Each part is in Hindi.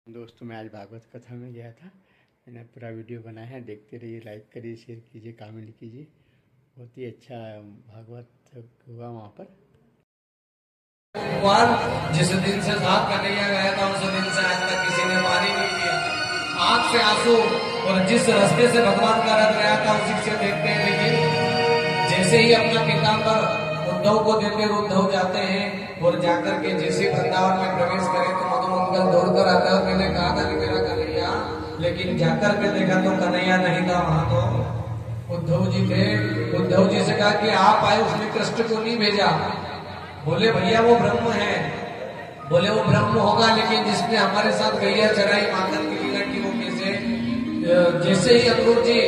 दोस्तों मैं आज भागवत कथा में गया था। मैंने पूरा वीडियो बनाया है, देखते रहिए, लाइक करिए, शेयर कीजिए, कमेंट कीजिए। बहुत ही अच्छा भागवत हुआ वहाँ पर। जिस दिन से साथ कन्हैया गया था उस दिन से आज तक किसी ने पानी नहीं पिया। आंख से आंसू, और जिस रास्ते से भगवान का रथ गया था उसी से देखते हैं। लेकिन जैसे ही अपना पीताम्बर उद्धव को देते उद्धव जाते हैं और जाकर के जैसे वृंदावन में प्रवेश करे तो मधुमंगल दौड़कर आता है और मैंने कहा था कि मेरा कन्हैया, लेकिन जाकर के देखा तो कन्हैया नहीं था, वहां तो उद्धव जी थे। उद्धव जी से कहा कि आप आए, उसने कृष्ण को नहीं भेजा। बोले भैया वो ब्रह्म है। बोले वो ब्रह्म होगा, लेकिन जिसने हमारे साथ गैया चराई माखन की लीला की वो कैसे। जैसे ही अक्रूर जी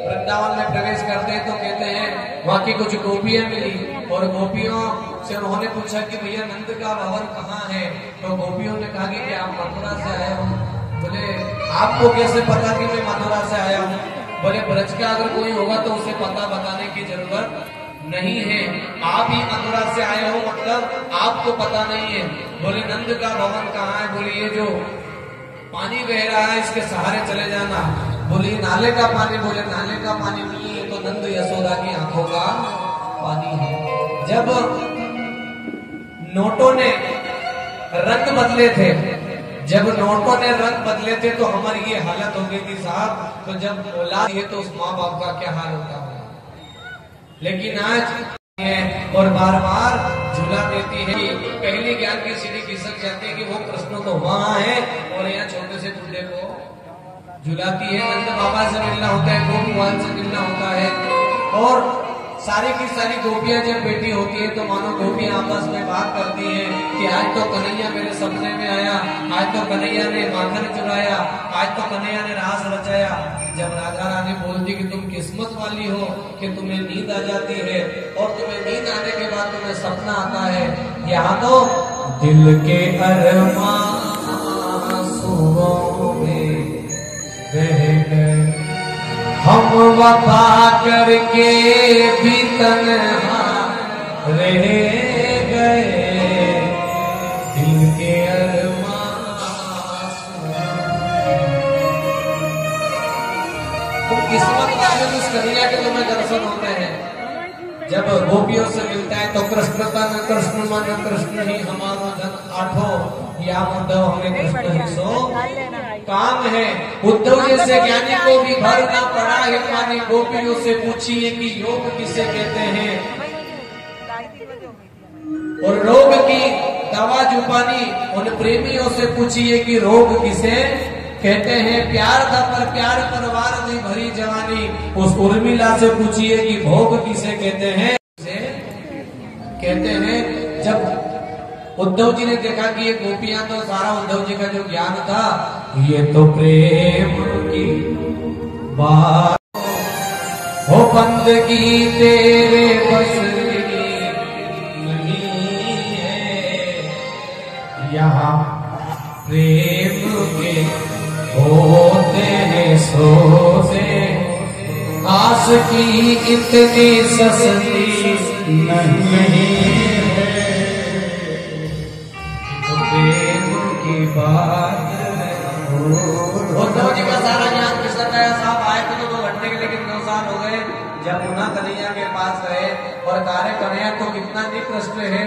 वृंदावन में प्रवेश करते हैं तो कहते हैं वहां की कुछ गोपियां मिली और गोपियों से उन्होंने पूछा कि भैया नंद का भवन कहाँ है। तो गोपियों ने कहा कि आप मथुरा से आए हो। बोले आपको कैसे पता कि मैं मथुरा से आया हूँ। बोले ब्रज का अगर कोई होगा तो उसे पता बताने की जरूरत नहीं है, आप ही मथुरा से आए हो मतलब आपको पता नहीं है। बोले नंद का भवन कहाँ है। बोले ये जो पानी बह रहा है इसके सहारे चले जाना। बोले नाले का पानी। बोले नाले का पानी नहीं है तो नंद यशोदा की आंखों का पानी है। जब नोटों ने रंग बदले थे, जब नोटों ने रंग बदले थे तो हमारी ये हालत हो गई थी साहब। तो जब औलाद है तो उस माँ बाप का क्या हाल होता है। लेकिन आज और बार बार झूला देती है। पहले ज्ञान की सीढ़ी खिसक जाती है कि वो कृष्ण तो वहां है और यहाँ छोटे से बूढ़े को झुलाती है। नंद बाबा से मिलना होता है, गोपीवाल से मिलना होता है। और सारी की सारी गोपियां जब बेटी होती है तो मानो गोपियां आपस में बात करती हैं कि आज तो कन्हैया मेरे सपने में आया, आज तो कन्हैया ने माखन चुराया, आज तो कन्हैया ने रास रचाया। जब राधा रानी बोलती कि तुम किस्मत वाली हो कि तुम्हें नींद आ जाती है और तुम्हें नींद आने के बाद तुम्हें सपना आता है, यहाँ तो दिल के अरमां आंसुओं में बह गए, हम वफा करके भी तन्हा रह गए, दिल के अरमां। तुम किस्मत वाले उस कन्हैया के तुम्हें दर्शन होते हैं। जब गोपियों से मिलता है तो कृष्ण तन कृष्ण मन कृष्ण ही हमारो जन आठो, या उद्धव हमें कृष्ण ही सो काम है। उद्धव जैसे ज्ञानी को भी भर ना पड़ा है पानी। गोपियों से पूछिए कि योग किसे कहते हैं और रोग की दवा जुबानी। उन प्रेमियों से पूछिए कि रोग किसे कहते हैं। प्यार था पर प्यार परवार नहीं भरी जवानी। उस उर्मिला से पूछिए कि भोग किसे कहते हैं। कहते हैं जब उद्धव जी ने देखा कि ये गोपियां तो सारा उद्धव जी का जो ज्ञान था ये तो प्रेम की बात हो, बंदगी तेरे बस नहीं है, यहाँ प्रेम के होते हैं सोचे, आस की इतनी सस्ती नहीं है, प्रेम की बात। उद्धव जी का सारा ज्ञान किसका गया साहब। आए थे तो 2 घंटे के, लेकिन 2 साल हो गए। जब पुनः कन्हैया के पास गए और कार्य कन्हैया तो कितना निकृष्ट है,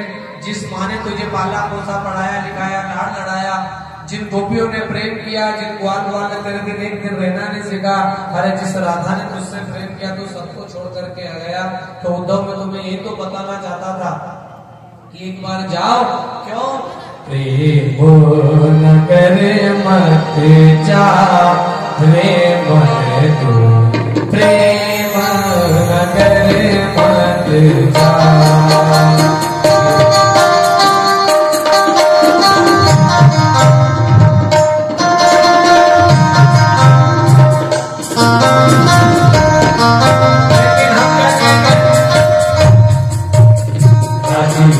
जिस माँ ने तुझे पाला पोसा पढ़ाया लिखाया लाड़ लड़ाया, जिन गोपियों ने प्रेम किया, जिन ग्वाल ने तेरे दिन एक दिन रहना नहीं सीखा, अरे जिस राधा ने तुझसे प्रेम किया तो सबको छोड़ करके आ गया। तो उद्धव में तुम्हें ये तो बताना चाहता था कि एक बार जाओ। क्यों? प्रेम नगर मत जा प्रेम तू, प्रेम नगर मत जा। राजीव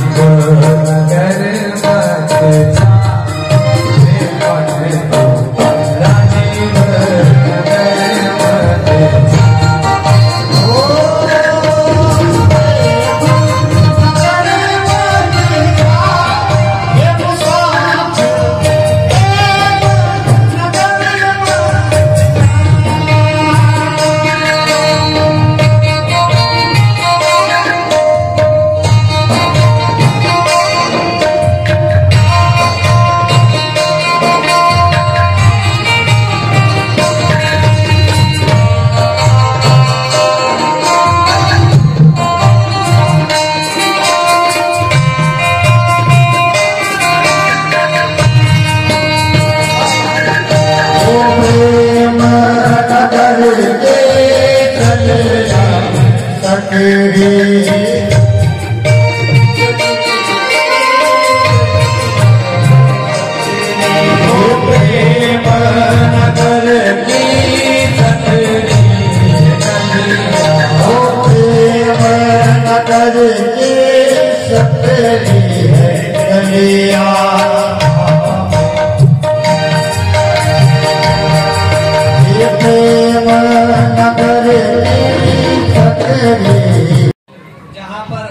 जहाँ पर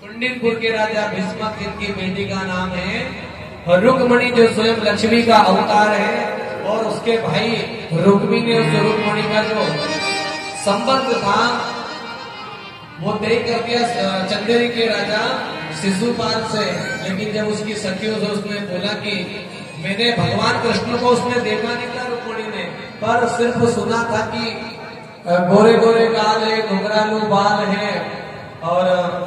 कुंडिनपुर के राजा भीष्मक जिनकी बेटी का नाम है और रुक्मणी जो स्वयं लक्ष्मी का अवतार है और उसके भाई रुक्मी ने उस रुक्मणी का जो संबंध था वो तय कर दिया चंदेरी के राजा शिशुपाल से। लेकिन जब उसकी सखियों से उसने बोला कि मैंने भगवान कृष्ण को उसने देखा नहीं था रुक्मणी ने, पर सिर्फ सुना था कि गोरे गोरे गाल है, घुंघरालू बाल है और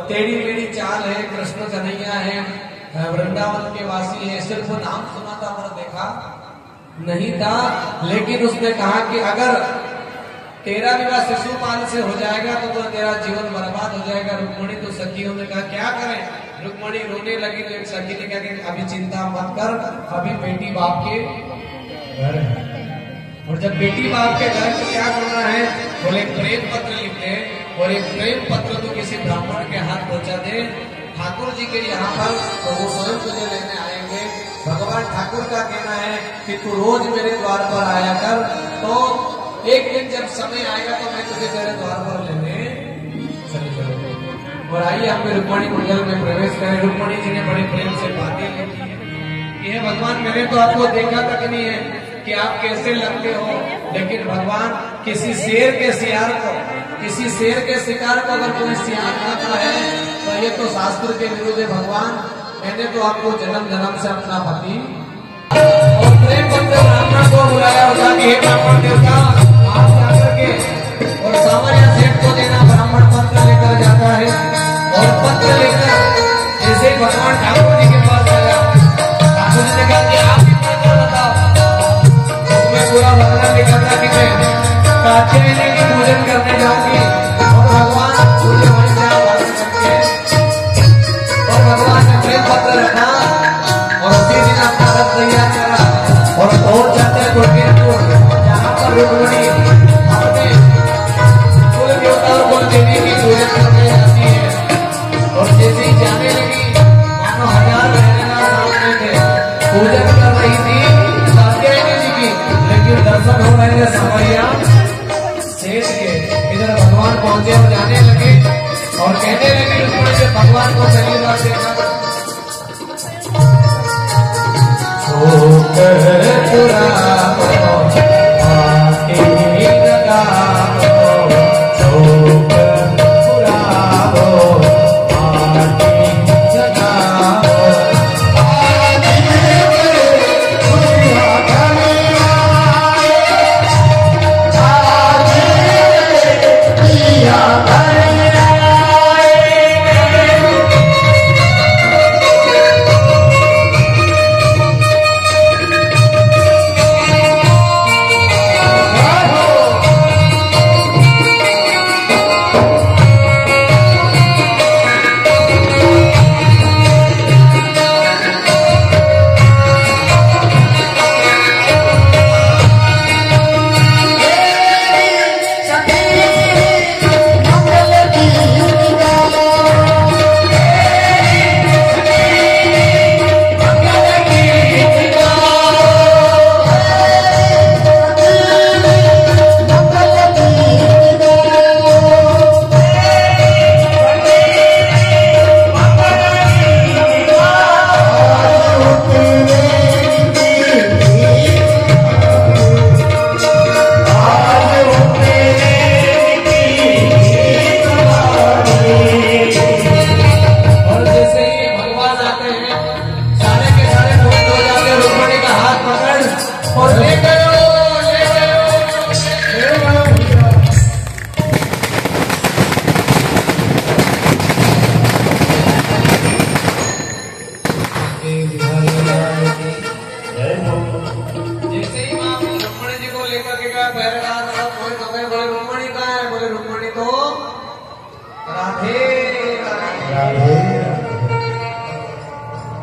टेढ़ी मेढ़ी चाल है, कृष्ण कन्हैया है, वृंदावन के वासी है, सिर्फ नाम सुना था पर देखा नहीं था। लेकिन उसने कहा कि अगर तेरा विवाह शिशुपाल से हो जाएगा तो तेरा जीवन बर्बाद हो जाएगा। रुक्मणी तो सखियों ने कहा क्या करें, रुक्मणी रोने लगी तो एक सखी ने कहा कि अभी चिंता मत कर, अभी बेटी बाप के घर है। और जब बेटी बाप के घर को क्या करना है, बोले प्रेम पत्र लिख दे और एक प्रेम पत्र तो किसी ब्राह्मण के हाथ पहुंचा दे ठाकुर जी के यहाँ पर, तो वो स्वयं तुझे लेने आएंगे। भगवान ठाकुर का कहना है कि तू रोज मेरे द्वार पर आया कर, तो एक दिन जब समय आएगा तो मैं तुझे तेरे द्वार पर लेने चले जाऊंगा। और आइए हम रुक्मणी मंडल में प्रवेश करें। रुक्मणी जी ने बड़े प्रेम से बातें लिखी है। यह भगवान मैंने तो आपको देखा तक नहीं है कि आप कैसे लगते हो, लेकिन भगवान किसी शेर के शिकार को, किसी शेर के शिकार को अगर कोई शिकार करता है तो ये तो शास्त्र के विरुद्ध है। भगवान मैंने तो आपको जन्म जन्म से अपना पति और प्रेम पत्र ब्राह्मण को बुलाया होता कि हे ब्राह्मण देवता आप जाकर के और सामान्य सेठ को देना। ब्राह्मण पत्र लेकर जाता है और पत्र लेकर जैसे भगवान ठाकुर जी के पास आया, ठाकुर जी ने कहा कि आप पत्र बताओ। उसमें पूरा वर्णन लिखा था कि मैं कात्यायनी की पूजन करने जाऊंगी और भगवान पूरे वहीं से आवाज करके और भगवान ने प्रेम पत्र रखा और उसी दिन अपना रथ तैयार करा और पहुंच जाते हैं कुंडिनपुर, जहाँ पर रुक्मणी अपने कुल देवता और कुल देवी की पूजन करने जाती है। और जैसे ही जाने लगी मानो 1000 महीना सामने थे, पूजन कर रही थी कात्यायनी जी की, लेकिन दर्शन हो रहे थे समैया सेठ के। इधर भगवान पहुंचे और जाने लगे और कहने लगे रुक्मणी से भगवान को पहली बार देखा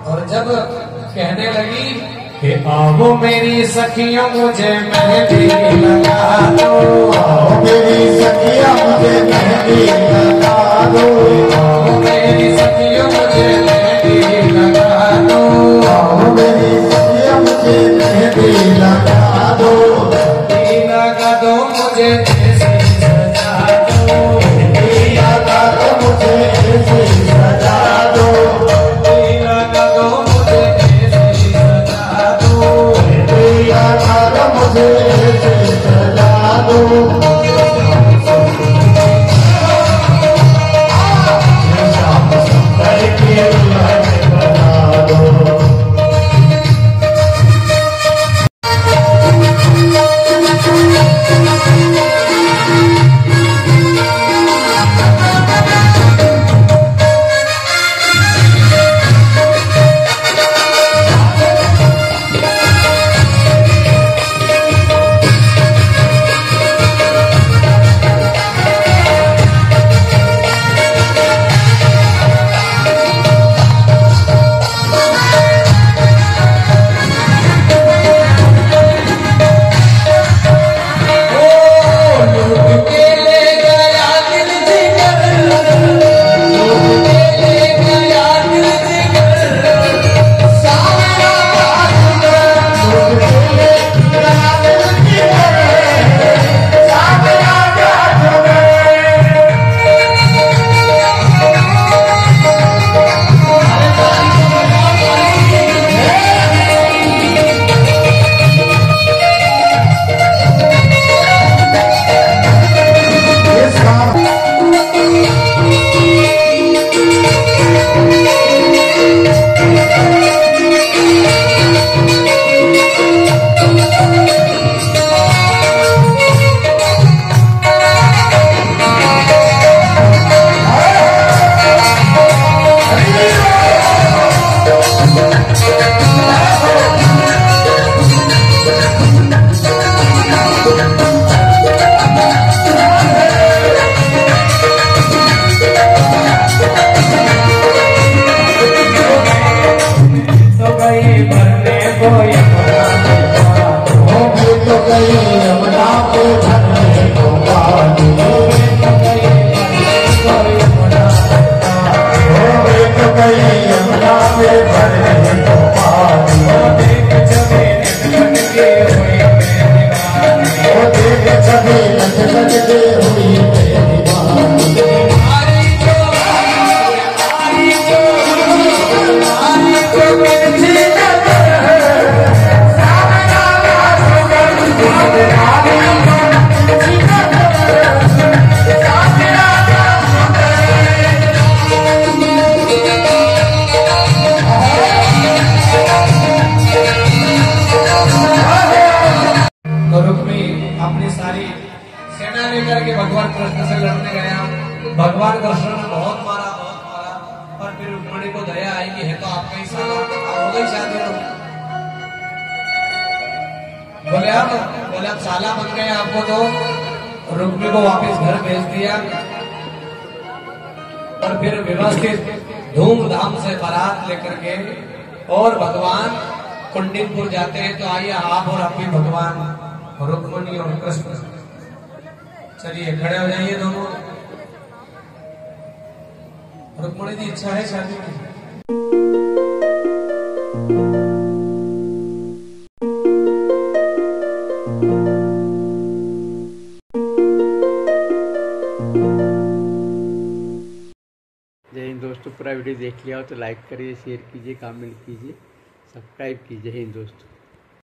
और जब कहने लगी कि आओ मेरी सखियों मुझे मेहंदी लगा दो, आओ मेरी सखियां मुझे मेहंदी लगा दो, आओ मेरी सखियों मुझे मेहंदी लगा दो, आओ मेरी सखियां मुझे मेहंदी लगा दो, लगा दो मुझे ऐसी सजा दो, लगा दो मुझे ऐसी सजा दो, लगा दो मुझे ऐसी सजा दो, लगा दो मुझे ऐसी सजा दो। श्याम सुंदर की दुल्हन बना दो। भगवान कृष्ण से लड़ने गया। भगवान कृष्ण ने बहुत मारा, पर फिर रुक्मिणी को दया आई कि है तो आपका ही साला, हो गई शादी। बोले आप साला बन गए, आपको तो रुक्मिणी को वापस घर भेज दिया और फिर व्यवस्थित धूमधाम से बारात लेकर के और भगवान कुंडिनपुर जाते हैं। तो आइए आप और आप भी भगवान रुक्मिणी और कृष्ण, चलिए खड़े हो जाइए दोनों। रुक्मिणी की इच्छा है शादी की। जय हिंद दोस्तों, पूरा वीडियो देख लिया हो तो लाइक करिए, शेयर कीजिए, कमेंट कीजिए, सब्सक्राइब कीजिए। जय हिंद दोस्तों।